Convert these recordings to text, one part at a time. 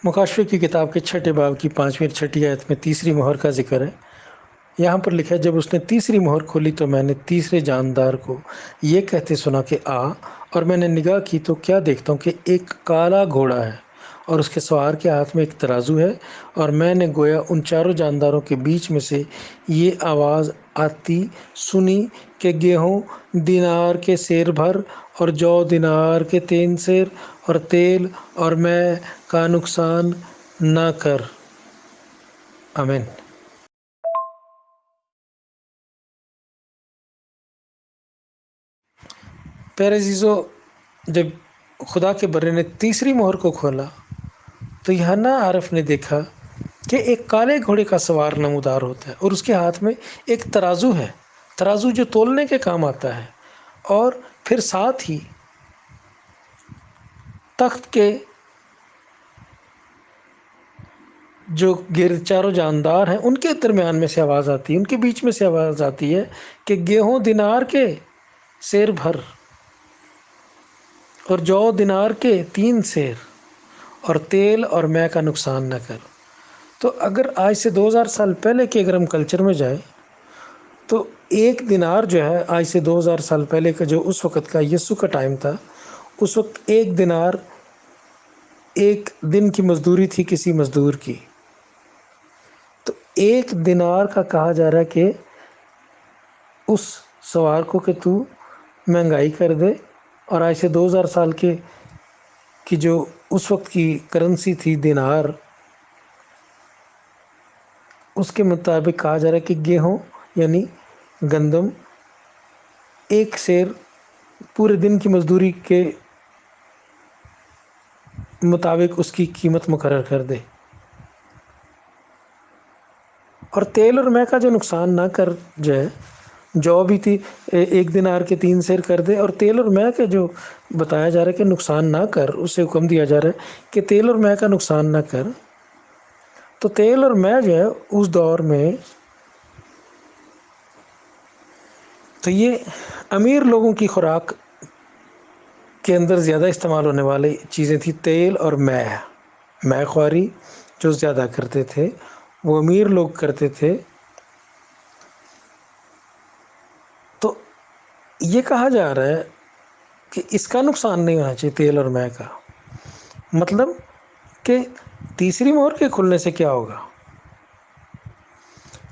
مکاشفے کی کتاب کے 6 باب کی 5ویں اور 6 آیت میں تیسری مہر کا ذکر ہے۔ یہاں پر لکھا ہے، جب اس نے تیسری مہر کھولی تو میں نے تیسرے جاندار کو یہ کہتے سنا کہ آ، اور میں نے نگاہ کی تو کیا دیکھتا ہوں کہ ایک کالا گھوڑا ہے اور اس کے سوار کے ہاتھ میں ایک ترازو ہے، اور میں نے گویا ان چاروں جانداروں کے بیچ میں سے یہ آواز آتی سنی کہ گیہوں دینار کے سیر بھر اور جو دینار کے 3 سیر اور تیل اور میں کا نقصان نہ کر۔ آمین۔ پیارے عزیزو، جب خدا کے بندے نے تیسری مہر کو کھولا تو یوحنا عارف نے دیکھا کہ ایک کالے گھوڑے کا سوار نمودار ہوتا ہے اور اس کے ہاتھ میں ایک ترازو ہے، ترازو جو تولنے کے کام آتا ہے، اور پھر ساتھ ہی تخت کے جو چاروں جاندار ہیں ان کے درمیان میں سے آواز آتی ہے، ان کے بیچ میں سے آواز آتی ہے کہ گیہوں دینار کے سیر بھر اور جو دینار کے 3 سیر اور تیل اور میں کا نقصان نہ کر۔ تو اگر آج سے 2000 سال پہلے کے اگر ہم کلچر میں جائیں تو ایک دینار جو ہے آج سے 2000 سال پہلے کا، جو اس وقت کا یسوع کا ٹائم تھا، اس وقت ایک دینار ایک دن کی مزدوری تھی کسی مزدور کی۔ تو ایک دینار کا کہا جا رہا ہے کہ اس سوار کو کہ تو مہنگائی کر دے، اور آج سے 2000 سال کی جو اس وقت کی کرنسی تھی دینار، اس کے مطابق کہا جا رہا ہے کہ گیہوں یعنی گندم ایک سیر پورے دن کی مزدوری کے مطابق اس کی قیمت مقرر کر دے، اور تیل اور مے کا جو نقصان نہ کر جائے، جو بھی تھی ایک دینار کے 3 سیر کر دے، اور تیل اور مے کا جو بتایا جا رہا ہے کہ نقصان نہ کر، اسے حکم دیا جا رہا ہے کہ تیل اور مے کا نقصان نہ کر۔ تو تیل اور مے جو ہے اس دور میں تو یہ امیر لوگوں کی خوراک کے اندر زیادہ استعمال ہونے والی چیزیں تھیں، تیل اور مے خواری جو زیادہ کرتے تھے وہ امیر لوگ کرتے تھے۔ تو یہ کہا جا رہا ہے کہ اس کا نقصان نہیں ہونا چاہیے، تیل اور مے کا، مطلب کہ تیسری مہر کے کھلنے سے کیا ہوگا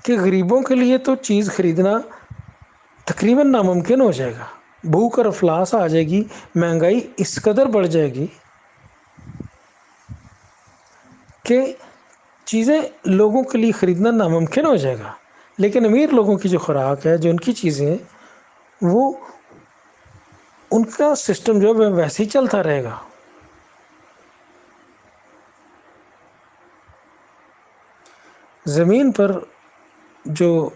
کہ غریبوں کے لیے تو چیز خریدنا تقریباً ناممکن ہو جائے گا، بھوک اور افلاس آ جائے گی، مہنگائی اس قدر بڑھ جائے گی کہ چیزیں لوگوں کے لیے خریدنا ناممکن ہو جائے گا۔ لیکن امیر لوگوں کی جو خوراک ہے، جو ان کی چیزیں ہیں، وہ ان کا سسٹم جو ہے ویسے ہی چلتا رہے گا۔ زمین پر جو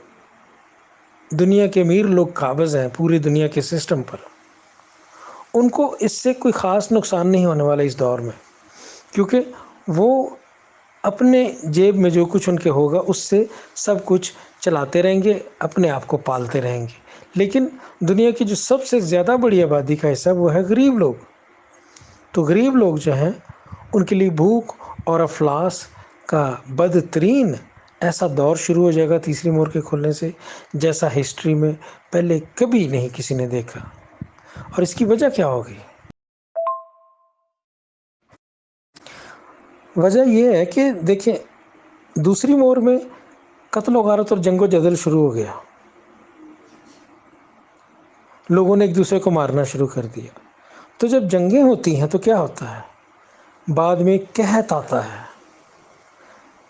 دنیا کے امیر لوگ قابض ہیں پوری دنیا کے سسٹم پر، ان کو اس سے کوئی خاص نقصان نہیں ہونے والا اس دور میں، کیونکہ وہ اپنے جیب میں جو کچھ ان کے ہوگا اس سے سب کچھ چلاتے رہیں گے، اپنے آپ کو پالتے رہیں گے۔ لیکن دنیا کی جو سب سے زیادہ بڑی آبادی کا حصہ وہ ہے غریب لوگ۔ تو غریب لوگ جو ہیں ان کے لیے بھوک اور افلاس کا بدترین ایسا دور شروع ہو جائے گا تیسری مہر کے کھلنے سے، جیسا ہسٹری میں پہلے کبھی نہیں کسی نے دیکھا۔ اور اس کی وجہ کیا ہوگی؟ وجہ یہ ہے کہ دیکھیں، دوسری مہر میں قتل و غارت اور جنگ و جدل شروع ہو گیا، لوگوں نے ایک دوسرے کو مارنا شروع کر دیا۔ تو جب جنگیں ہوتی ہیں تو کیا ہوتا ہے؟ بعد میں قحط آتا ہے،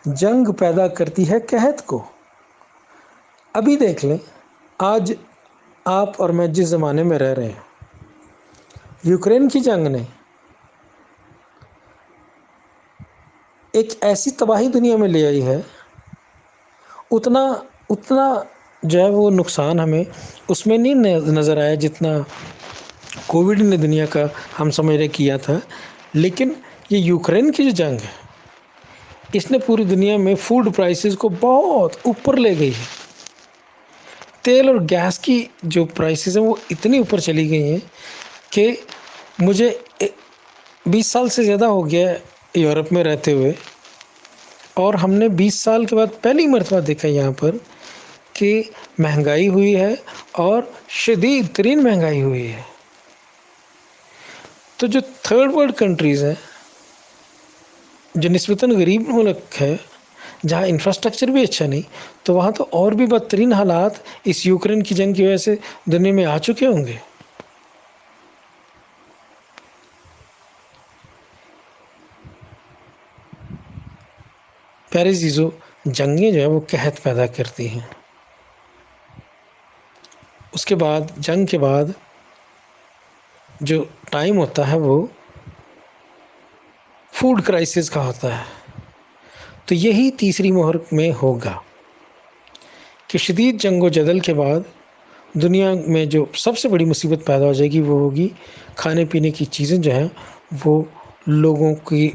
جنگ پیدا کرتی ہے قحط کو۔ ابھی دیکھ لیں، آج آپ اور میں جس زمانے میں رہ رہے ہیں، یوکرین کی جنگ نے ایک ایسی تباہی دنیا میں لے آئی ہے، اتنا جو ہے وہ نقصان ہمیں اس میں نہیں نظر آیا جتنا کووڈ نے دنیا کا ہم سمجھ رہے کیا تھا۔ لیکن یہ یوکرین کی جو جنگ ہے، اس نے پوری دنیا میں فوڈ پرائسز کو بہت اوپر لے گئی ہے۔ تیل اور گیس کی جو پرائسز ہیں وہ اتنی اوپر چلی گئی ہیں کہ مجھے 20 سال سے زیادہ ہو گیا ہے یورپ میں رہتے ہوئے، اور ہم نے 20 سال کے بعد پہلی مرتبہ دیکھا یہاں پر کہ مہنگائی ہوئی ہے اور شدید ترین مہنگائی ہوئی ہے۔ تو جو تھرڈ ورلڈ کنٹریز ہیں، جو نسبتاً غریب ملک ہے، جہاں انفراسٹرکچر بھی اچھا نہیں، تو وہاں تو اور بھی بدترین حالات اس یوکرین کی جنگ کی وجہ سے دنیا میں آ چکے ہوں گے۔ پیارے عزیزو، جنگیں جو ہے وہ قحط پیدا کرتی ہیں۔ اس کے بعد، جنگ کے بعد جو ٹائم ہوتا ہے وہ فوڈ کرائسس کا ہوتا ہے۔ تو یہی تیسری مہر میں ہوگا کہ شدید جنگ و جدل کے بعد دنیا میں جو سب سے بڑی مصیبت پیدا ہو جائے گی وہ ہوگی کھانے پینے کی چیزیں جو ہیں وہ لوگوں کی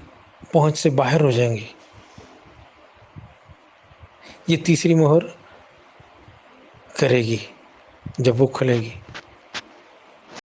پہنچ سے باہر ہو جائیں گی۔ یہ تیسری مہر کرے گی جب وہ کھلے گی۔